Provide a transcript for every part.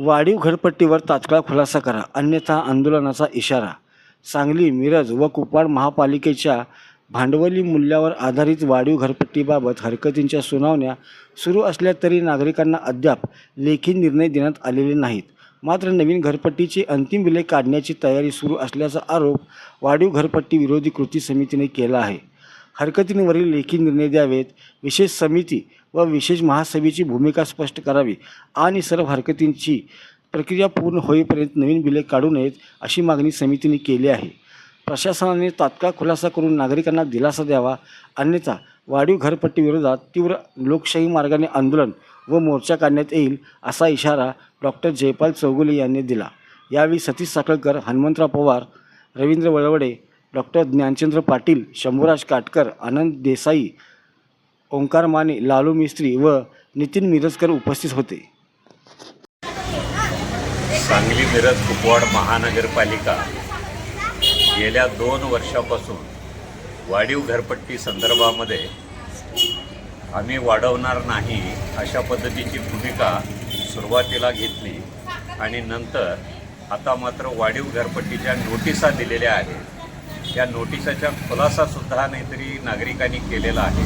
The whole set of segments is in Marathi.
वाढीव घरपट्टीवर तात्काळ खुलासा करा, अन्यथा आंदोलनाचा इशारा. सांगली, मिरज व कुपवाड महापालिकेच्या भांडवली मूल्यावर आधारित वाढीव घरपट्टीबाबत हरकतींच्या सुनावण्या सुरू असल्या तरी नागरिकांना अद्याप लेखी निर्णय देण्यात आलेले नाहीत. मात्र नवीन घरपट्टीची अंतिम बिले काढण्याची तयारी सुरू असल्याचा आरोप वाढीव घरपट्टी विरोधी कृती समितीने केला आहे. हरकतींवरील लेखी निर्णय द्यावेत, विशेष समिती व विशेष महासभेची भूमिका स्पष्ट करावी आणि सर्व हरकतींची प्रक्रिया पूर्ण होईपर्यंत नवीन बिले काढू नयेत अशी मागणी समितीने केली आहे. प्रशासनाने तात्काळ खुलासा करून नागरिकांना दिलासा द्यावा, अन्यथा वाढीव घरपट्टीविरोधात तीव्र लोकशाही मार्गाने आंदोलन व मोर्चा काढण्यात येईल असा इशारा डॉक्टर जयपाल चौगुले यांनी दिला. यावेळी सतीश साखळकर, हनुमंतराव पवार, रवींद्र वळवडे, डॉक्टर ज्ञानचंद्र पाटील, शंभूराज काटकर, आनंद देसाई, ओंकार माने, लालू मिस्त्री व नितीन मिरजकर उपस्थित होते. सांगली मिरज कुपवाड महानगरपालिका गेल्या 2 वर्षापासून वाढीव घरपट्टी संदर्भामध्ये आम्ही वाढवणार नाही अशा पद्धतीची भूमिका सुरुवातीला घेतली आणि नंतर आता मात्र वाढीव घरपट्टीच्या नोटिसा दिलेल्या आहेत. त्या नोटिसाचा खुलासासुद्धा नाहीतरी नागरिकांनी केलेला आहे,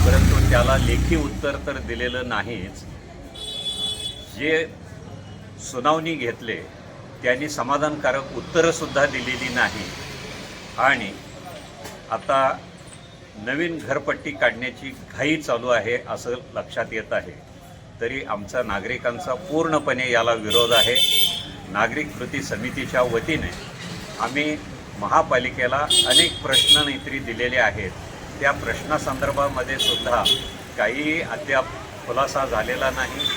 परंतु त्याला लेखी उत्तर तर दिलेलं नाहीच. जे सुनावणी घेतले त्यांनी समाधानकारक उत्तरंसुद्धा दिलेली नाही आणि आता नवीन घरपट्टी काढण्याची घाई चालू आहे असं लक्षात येत आहे. तरी आमचा नागरिकांचा पूर्णपणे याला विरोध आहे. नागरिक कृती समितीच्या वतीने आम्ही महापालिकेला अनेक प्रश्न नाहीतरी दिलेले आहेत. त्या प्रश्नासंदर्भामध्ये सुद्धा काही अद्याप खुलासा झालेला नाही.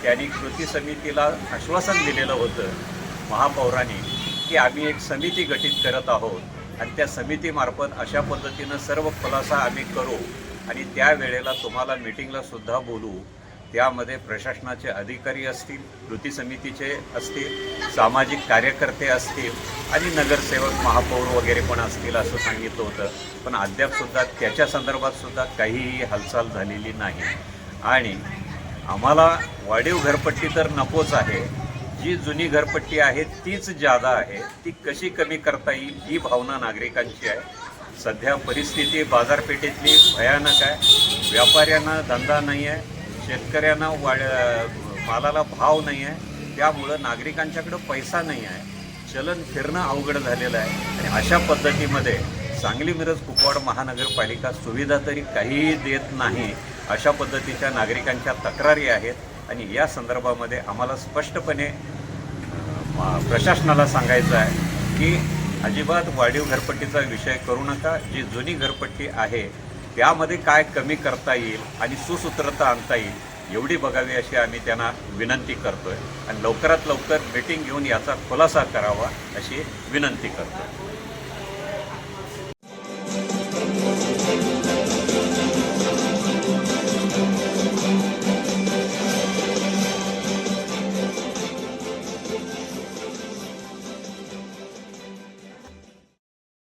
त्यांनी कृती समितीला आश्वासन दिलेलं होतं महापौरांनी की आम्ही एक समिती गठीत करत आहोत आणि त्या समितीमार्फत अशा पद्धतीनं सर्व खुलासा आम्ही करू आणि त्यावेळेला तुम्हाला मीटिंगला सुद्धा बोलू. त्यामध्ये प्रशासनाचे अधिकारी असतील, कृती समितीचे असतील, सामाजिक कार्यकर्ते असतील आणि नगरसेवक, महापौर वगैरे पण असतील असं सांगितलं होतं. पण अद्यापसुद्धा त्याच्या संदर्भातसुद्धा काहीही हालचाल झालेली नाही आणि आम्हाला वाढीव घरपट्टी तर नकोच आहे. जी जुनी घरपट्टी आहे तीच जादा आहे, ती कशी कमी करता येईल ही भावना नागरिकांची आहे. सध्या परिस्थिती बाजारपेठेतली भयानक आहे. व्यापाऱ्यांना धंदा नाही आहे, शेतकऱ्यांना मालाला भाव नाही आहे, त्यामुळं नागरिकांच्याकडं पैसा नाही आहे, चलन फिरणं अवघड झालेलं आहे. आणि अशा पद्धतीमध्ये सांगली मिरज कुपवाड महानगरपालिका सुविधा तरी काहीही देत नाही अशा पद्धतीच्या नागरिकांच्या तक्रारी आहेत आणि या संदर्भामध्ये आम्हाला स्पष्टपणे प्रशासनाला सांगायचं आहे की अजिबात वाढीव घरपट्टीचा विषय करू नका. जी जुनी घरपट्टी आहे त्यामध्ये काय कमी करता येईल आणि सुसूत्रता आणता येईल एवढी बघावी अशी आम्ही त्यांना विनंती करतोय आणि लवकरात लवकर मीटिंग घेऊन याचा खुलासा करावा अशी विनंती करतो.